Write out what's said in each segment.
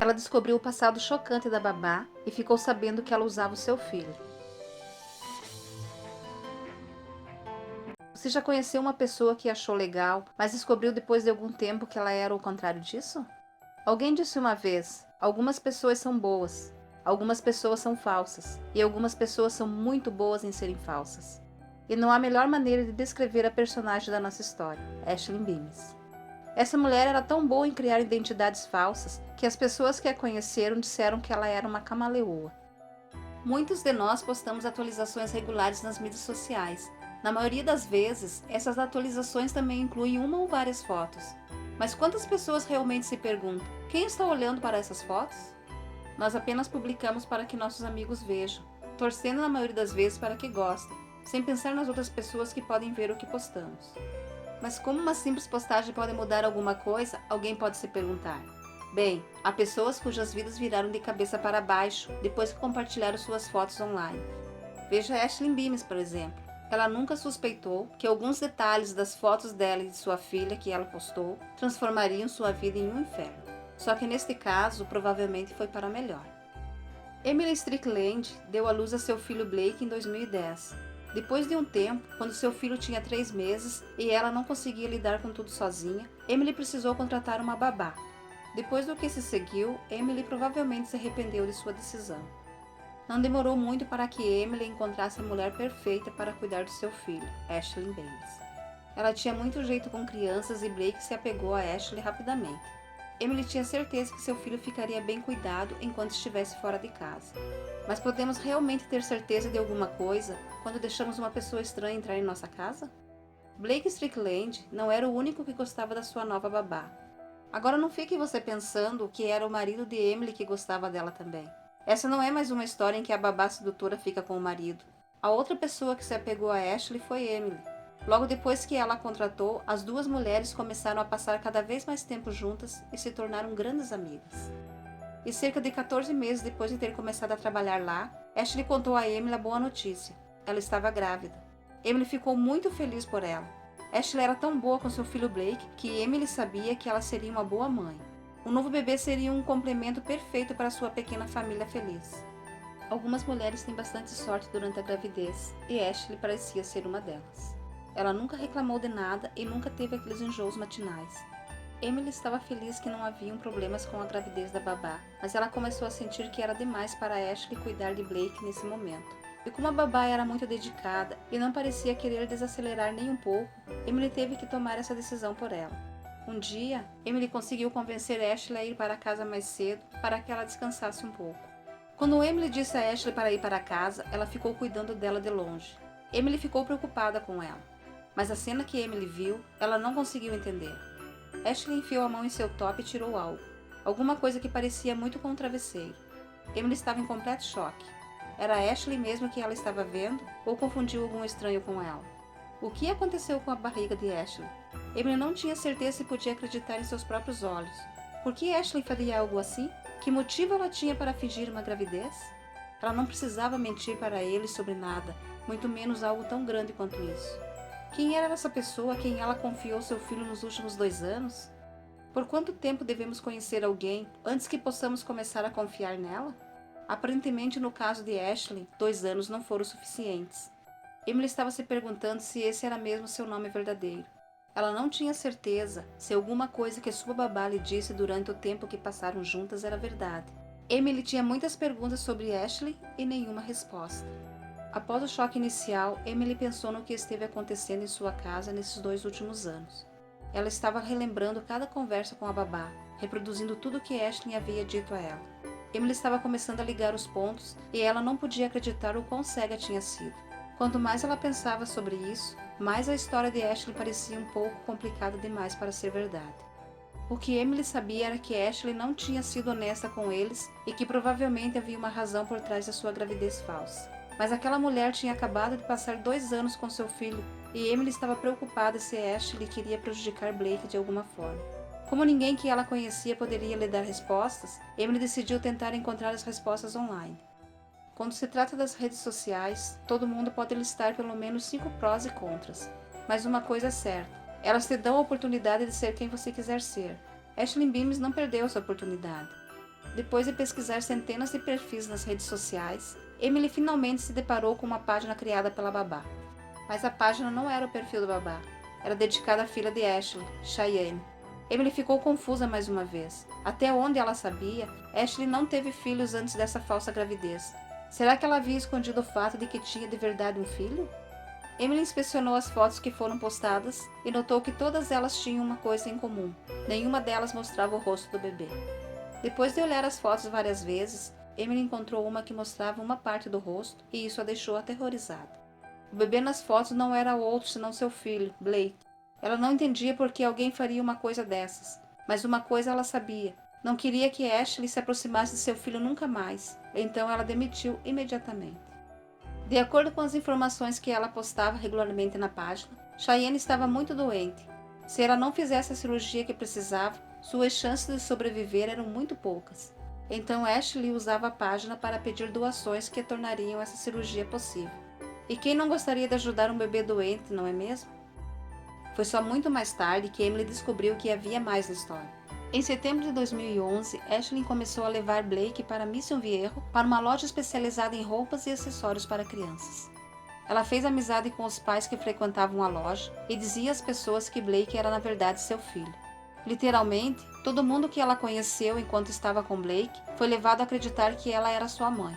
Ela descobriu o passado chocante da babá e ficou sabendo que ela usava o seu filho. Você já conheceu uma pessoa que achou legal, mas descobriu depois de algum tempo que ela era o contrário disso? Alguém disse uma vez: algumas pessoas são boas, algumas pessoas são falsas, e algumas pessoas são muito boas em serem falsas. E não há melhor maneira de descrever a personagem da nossa história, Aisling Bemis. Essa mulher era tão boa em criar identidades falsas que as pessoas que a conheceram disseram que ela era uma camaleoa. Muitos de nós postamos atualizações regulares nas mídias sociais. Na maioria das vezes, essas atualizações também incluem uma ou várias fotos. Mas quantas pessoas realmente se perguntam: quem está olhando para essas fotos? Nós apenas publicamos para que nossos amigos vejam, torcendo na maioria das vezes para que gostem, sem pensar nas outras pessoas que podem ver o que postamos. Mas como uma simples postagem pode mudar alguma coisa, alguém pode se perguntar. Bem, há pessoas cujas vidas viraram de cabeça para baixo depois que compartilharam suas fotos online. Veja Aisling Bemis, por exemplo. Ela nunca suspeitou que alguns detalhes das fotos dela e de sua filha que ela postou transformariam sua vida em um inferno. Só que neste caso, provavelmente foi para melhor. Emily Strickland deu à luz a seu filho Blake em 2010. Depois de um tempo, quando seu filho tinha 3 meses e ela não conseguia lidar com tudo sozinha, Emily precisou contratar uma babá. Depois do que se seguiu, Emily provavelmente se arrependeu de sua decisão. Não demorou muito para que Emily encontrasse a mulher perfeita para cuidar do seu filho, Aisling Bemis. Ela tinha muito jeito com crianças e Blake se apegou a Ashley rapidamente. Emily tinha certeza que seu filho ficaria bem cuidado enquanto estivesse fora de casa. Mas podemos realmente ter certeza de alguma coisa quando deixamos uma pessoa estranha entrar em nossa casa? Blake Strickland não era o único que gostava da sua nova babá. Agora não fique você pensando que era o marido de Emily que gostava dela também. Essa não é mais uma história em que a babá sedutora fica com o marido. A outra pessoa que se apegou a Ashley foi Emily. Logo depois que ela a contratou, as duas mulheres começaram a passar cada vez mais tempo juntas e se tornaram grandes amigas. E cerca de 14 meses depois de ter começado a trabalhar lá, Ashley contou a Emily a boa notícia. Ela estava grávida. Emily ficou muito feliz por ela. Ashley era tão boa com seu filho Blake que Emily sabia que ela seria uma boa mãe. O novo bebê seria um complemento perfeito para sua pequena família feliz. Algumas mulheres têm bastante sorte durante a gravidez, e Ashley parecia ser uma delas. Ela nunca reclamou de nada e nunca teve aqueles enjoos matinais. Emily estava feliz que não haviam problemas com a gravidez da babá, mas ela começou a sentir que era demais para Ashley cuidar de Blake nesse momento. E como a babá era muito dedicada e não parecia querer desacelerar nem um pouco, Emily teve que tomar essa decisão por ela. Um dia, Emily conseguiu convencer Ashley a ir para casa mais cedo para que ela descansasse um pouco. Quando Emily disse a Ashley para ir para casa, ela ficou cuidando dela de longe. Emily ficou preocupada com ela, mas a cena que Emily viu, ela não conseguiu entender. Ashley enfiou a mão em seu top e tirou algo. Alguma coisa que parecia muito com um travesseiro. Emily estava em completo choque. Era Ashley mesmo que ela estava vendo ou confundiu algum estranho com ela? O que aconteceu com a barriga de Ashley? Emily não tinha certeza se podia acreditar em seus próprios olhos. Por que Ashley faria algo assim? Que motivo ela tinha para fingir uma gravidez? Ela não precisava mentir para ele sobre nada, muito menos algo tão grande quanto isso. Quem era essa pessoa a quem ela confiou seu filho nos últimos 2 anos? Por quanto tempo devemos conhecer alguém antes que possamos começar a confiar nela? Aparentemente, no caso de Ashley, 2 anos não foram suficientes. Emily estava se perguntando se esse era mesmo seu nome verdadeiro. Ela não tinha certeza se alguma coisa que sua babá lhe disse durante o tempo que passaram juntas era verdade. Emily tinha muitas perguntas sobre Ashley e nenhuma resposta. Após o choque inicial, Emily pensou no que esteve acontecendo em sua casa nesses 2 últimos anos. Ela estava relembrando cada conversa com a babá, reproduzindo tudo o que Ashley havia dito a ela. Emily estava começando a ligar os pontos e ela não podia acreditar o quão cega tinha sido. Quanto mais ela pensava sobre isso, mais a história de Ashley parecia um pouco complicada demais para ser verdade. O que Emily sabia era que Ashley não tinha sido honesta com eles e que provavelmente havia uma razão por trás da sua gravidez falsa. Mas aquela mulher tinha acabado de passar 2 anos com seu filho e Emily estava preocupada se Ashley queria prejudicar Blake de alguma forma. Como ninguém que ela conhecia poderia lhe dar respostas, Emily decidiu tentar encontrar as respostas online. Quando se trata das redes sociais, todo mundo pode listar pelo menos 5 prós e contras. Mas uma coisa é certa, elas te dão a oportunidade de ser quem você quiser ser. Aisling Bemis não perdeu essa oportunidade. depois de pesquisar centenas de perfis nas redes sociais, Emily finalmente se deparou com uma página criada pela babá. Mas a página não era o perfil do babá, era dedicada à filha de Ashley, Cheyenne. Emily ficou confusa mais uma vez. Até onde ela sabia, Ashley não teve filhos antes dessa falsa gravidez. Será que ela havia escondido o fato de que tinha de verdade um filho? Emily inspecionou as fotos que foram postadas e notou que todas elas tinham uma coisa em comum. Nenhuma delas mostrava o rosto do bebê. Depois de olhar as fotos várias vezes, Emily encontrou uma que mostrava uma parte do rosto e isso a deixou aterrorizada. O bebê nas fotos não era outro senão seu filho, Blake. Ela não entendia por que alguém faria uma coisa dessas, mas uma coisa ela sabia. Não queria que Ashley se aproximasse de seu filho nunca mais, então ela demitiu imediatamente. De acordo com as informações que ela postava regularmente na página, Cheyenne estava muito doente. Se ela não fizesse a cirurgia que precisava, suas chances de sobreviver eram muito poucas. Então Ashley usava a página para pedir doações que tornariam essa cirurgia possível. E quem não gostaria de ajudar um bebê doente, não é mesmo? Foi só muito mais tarde que Emily descobriu que havia mais na história. Em setembro de 2011, Ashley começou a levar Blake para Mission Viejo para uma loja especializada em roupas e acessórios para crianças. Ela fez amizade com os pais que frequentavam a loja e dizia às pessoas que Blake era na verdade seu filho. Literalmente, todo mundo que ela conheceu enquanto estava com Blake foi levado a acreditar que ela era sua mãe.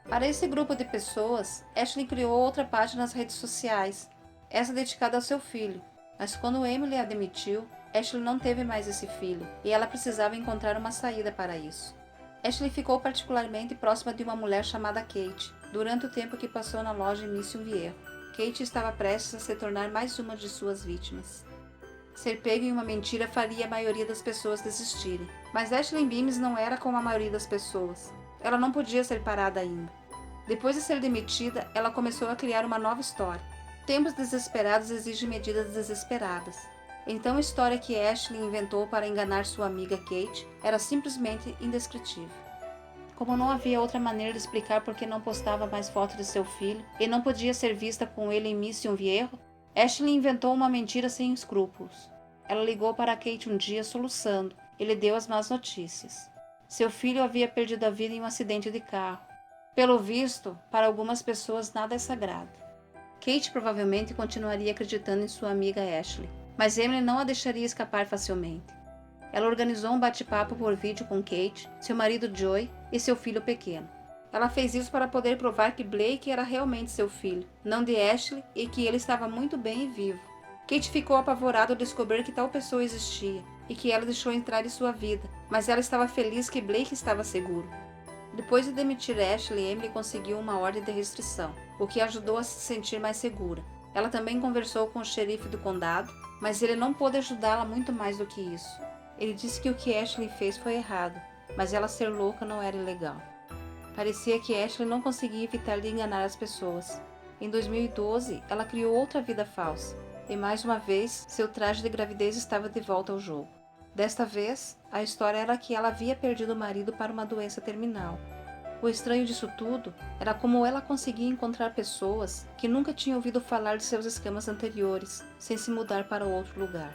Para esse grupo de pessoas, Ashley criou outra página nas redes sociais, essa dedicada ao seu filho. Mas quando Emily a demitiu, Ashley não teve mais esse filho e ela precisava encontrar uma saída para isso. Ashley ficou particularmente próxima de uma mulher chamada Kate, durante o tempo que passou na loja em Mission Viejo. Kate estava prestes a se tornar mais uma de suas vítimas. Ser pego em uma mentira faria a maioria das pessoas desistirem, mas Ashley Beams não era como a maioria das pessoas. Ela não podia ser parada ainda. Depois de ser demitida, ela começou a criar uma nova história. Tempos desesperados exigem medidas desesperadas. Então a história que Ashley inventou para enganar sua amiga Kate era simplesmente indescritível. Como não havia outra maneira de explicar por que não postava mais fotos de seu filho e não podia ser vista com ele em Mission Viejo, Ashley inventou uma mentira sem escrúpulos. Ela ligou para Kate um dia soluçando e lhe deu as más notícias. Seu filho havia perdido a vida em um acidente de carro. Pelo visto, para algumas pessoas nada é sagrado. Kate provavelmente continuaria acreditando em sua amiga Ashley, mas Emily não a deixaria escapar facilmente. Ela organizou um bate-papo por vídeo com Kate, seu marido Joey e seu filho pequeno. Ela fez isso para poder provar que Blake era realmente seu filho, não de Ashley, e que ele estava muito bem e vivo. Kate ficou apavorada ao descobrir que tal pessoa existia e que ela deixou entrar em sua vida, mas ela estava feliz que Blake estava seguro. Depois de demitir Ashley, Emily conseguiu uma ordem de restrição, o que ajudou a se sentir mais segura. Ela também conversou com o xerife do condado, mas ele não pôde ajudá-la muito mais do que isso. Ele disse que o que Ashley fez foi errado, mas ela ser louca não era ilegal. Parecia que Ashley não conseguia evitar de enganar as pessoas. Em 2012, ela criou outra vida falsa, e mais uma vez, seu traje de gravidez estava de volta ao jogo. Desta vez, a história era que ela havia perdido o marido para uma doença terminal. O estranho disso tudo era como ela conseguia encontrar pessoas que nunca tinham ouvido falar de seus esquemas anteriores, sem se mudar para outro lugar.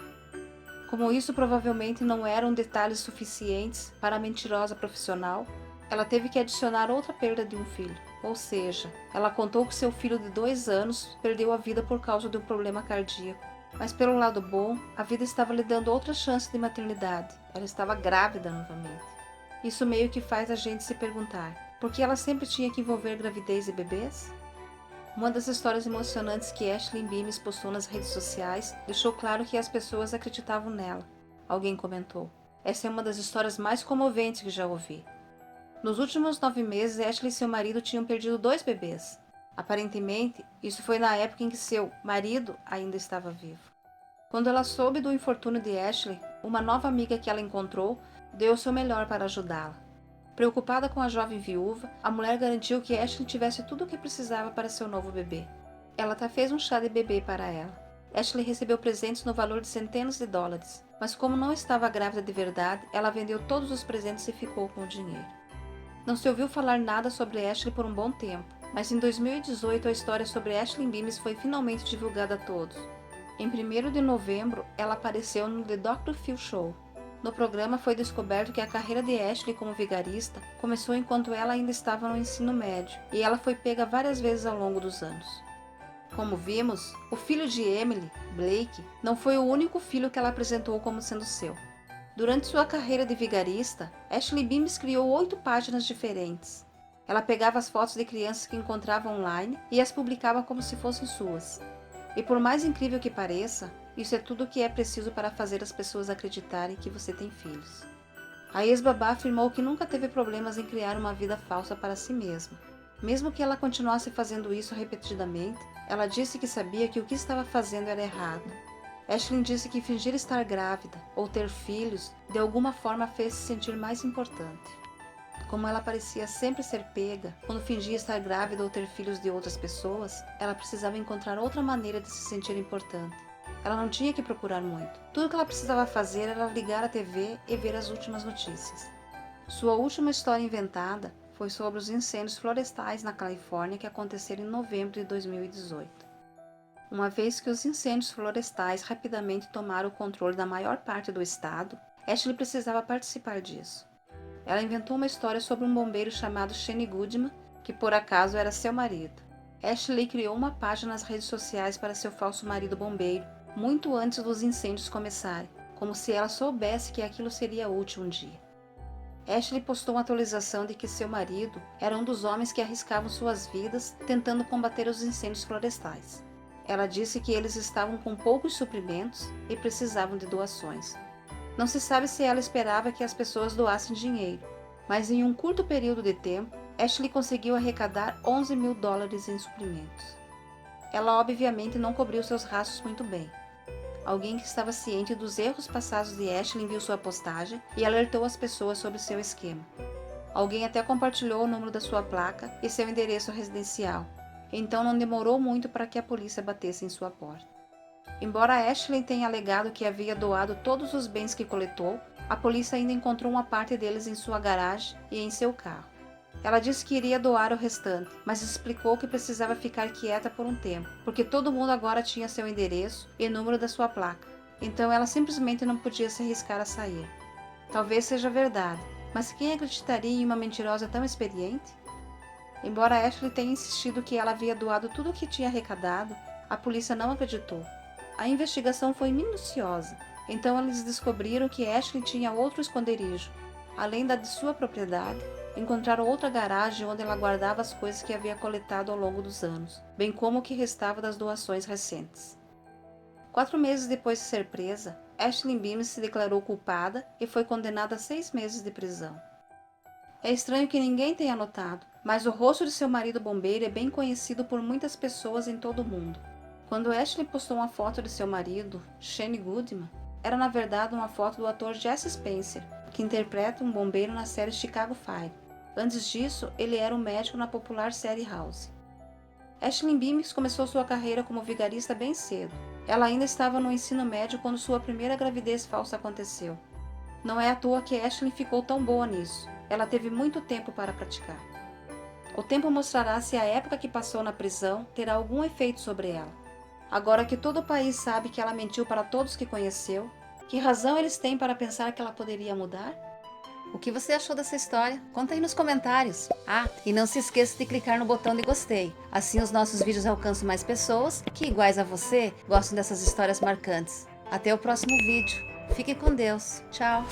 Como isso provavelmente não eram detalhes suficientes para a mentirosa profissional, ela teve que adicionar outra perda de um filho. Ou seja, ela contou que seu filho de 2 anos perdeu a vida por causa de um problema cardíaco. Mas pelo lado bom, a vida estava lhe dando outra chance de maternidade. Ela estava grávida novamente. Isso meio que faz a gente se perguntar, por que ela sempre tinha que envolver gravidez e bebês? Uma das histórias emocionantes que Ashley Beams postou nas redes sociais deixou claro que as pessoas acreditavam nela. Alguém comentou: essa é uma das histórias mais comoventes que já ouvi. Nos últimos 9 meses, Ashley e seu marido tinham perdido 2 bebês. Aparentemente, isso foi na época em que seu marido ainda estava vivo. Quando ela soube do infortúnio de Ashley, uma nova amiga que ela encontrou deu o seu melhor para ajudá-la. Preocupada com a jovem viúva, a mulher garantiu que Ashley tivesse tudo o que precisava para seu novo bebê. Ela até fez um chá de bebê para ela. Ashley recebeu presentes no valor de centenas de dólares, mas como não estava grávida de verdade, ela vendeu todos os presentes e ficou com o dinheiro. Não se ouviu falar nada sobre Ashley por um bom tempo, mas em 2018 a história sobre Ashley Beams foi finalmente divulgada a todos. Em 1º de novembro, ela apareceu no The Dr. Phil Show. No programa foi descoberto que a carreira de Ashley como vigarista começou enquanto ela ainda estava no ensino médio, e ela foi pega várias vezes ao longo dos anos. Como vimos, o filho de Emily, Blake, não foi o único filho que ela apresentou como sendo seu. Durante sua carreira de vigarista, Ashley Beams criou 8 páginas diferentes. Ela pegava as fotos de crianças que encontrava online e as publicava como se fossem suas. E por mais incrível que pareça, isso é tudo o que é preciso para fazer as pessoas acreditarem que você tem filhos. A ex-babá afirmou que nunca teve problemas em criar uma vida falsa para si mesma. Mesmo que ela continuasse fazendo isso repetidamente, ela disse que sabia que o que estava fazendo era errado. Ashley disse que fingir estar grávida ou ter filhos de alguma forma fez se sentir mais importante. Como ela parecia sempre ser pega quando fingia estar grávida ou ter filhos de outras pessoas, ela precisava encontrar outra maneira de se sentir importante. Ela não tinha que procurar muito. Tudo que ela precisava fazer era ligar a TV e ver as últimas notícias. Sua última história inventada foi sobre os incêndios florestais na Califórnia que aconteceram em novembro de 2018. Uma vez que os incêndios florestais rapidamente tomaram o controle da maior parte do estado, Ashley precisava participar disso. Ela inventou uma história sobre um bombeiro chamado Shane Goodman, que por acaso era seu marido. Ashley criou uma página nas redes sociais para seu falso marido bombeiro, muito antes dos incêndios começarem, como se ela soubesse que aquilo seria útil um dia. Ashley postou uma atualização de que seu marido era um dos homens que arriscavam suas vidas tentando combater os incêndios florestais. Ela disse que eles estavam com poucos suprimentos e precisavam de doações. Não se sabe se ela esperava que as pessoas doassem dinheiro, mas em um curto período de tempo, Ashley conseguiu arrecadar $11 mil em suprimentos. Ela obviamente não cobriu seus rastros muito bem. Alguém que estava ciente dos erros passados de Ashley viu sua postagem e alertou as pessoas sobre seu esquema. Alguém até compartilhou o número da sua placa e seu endereço residencial, então não demorou muito para que a polícia batesse em sua porta. Embora Ashley tenha alegado que havia doado todos os bens que coletou, a polícia ainda encontrou uma parte deles em sua garagem e em seu carro. Ela disse que iria doar o restante, mas explicou que precisava ficar quieta por um tempo, porque todo mundo agora tinha seu endereço e número da sua placa, então ela simplesmente não podia se arriscar a sair. Talvez seja verdade, mas quem acreditaria em uma mentirosa tão experiente? Embora Ashley tenha insistido que ela havia doado tudo o que tinha arrecadado, a polícia não acreditou. A investigação foi minuciosa, então eles descobriram que Ashley tinha outro esconderijo. Além da de sua propriedade, encontraram outra garagem onde ela guardava as coisas que havia coletado ao longo dos anos, bem como o que restava das doações recentes. 4 meses depois de ser presa, Ashley Beams se declarou culpada e foi condenada a 6 meses de prisão. É estranho que ninguém tenha notado, mas o rosto de seu marido bombeiro é bem conhecido por muitas pessoas em todo o mundo. Quando Ashley postou uma foto de seu marido, Shane Goodman, era na verdade uma foto do ator Jesse Spencer, que interpreta um bombeiro na série Chicago Fire. Antes disso, ele era um médico na popular série House. Ashley Beams começou sua carreira como vigarista bem cedo. Ela ainda estava no ensino médio quando sua primeira gravidez falsa aconteceu. Não é à toa que Ashley ficou tão boa nisso. Ela teve muito tempo para praticar. O tempo mostrará se a época que passou na prisão terá algum efeito sobre ela. Agora que todo o país sabe que ela mentiu para todos que conheceu, que razão eles têm para pensar que ela poderia mudar? O que você achou dessa história? Conta aí nos comentários. Ah, e não se esqueça de clicar no botão de gostei. Assim os nossos vídeos alcançam mais pessoas que, iguais a você, gostam dessas histórias marcantes. Até o próximo vídeo. Fique com Deus. Tchau.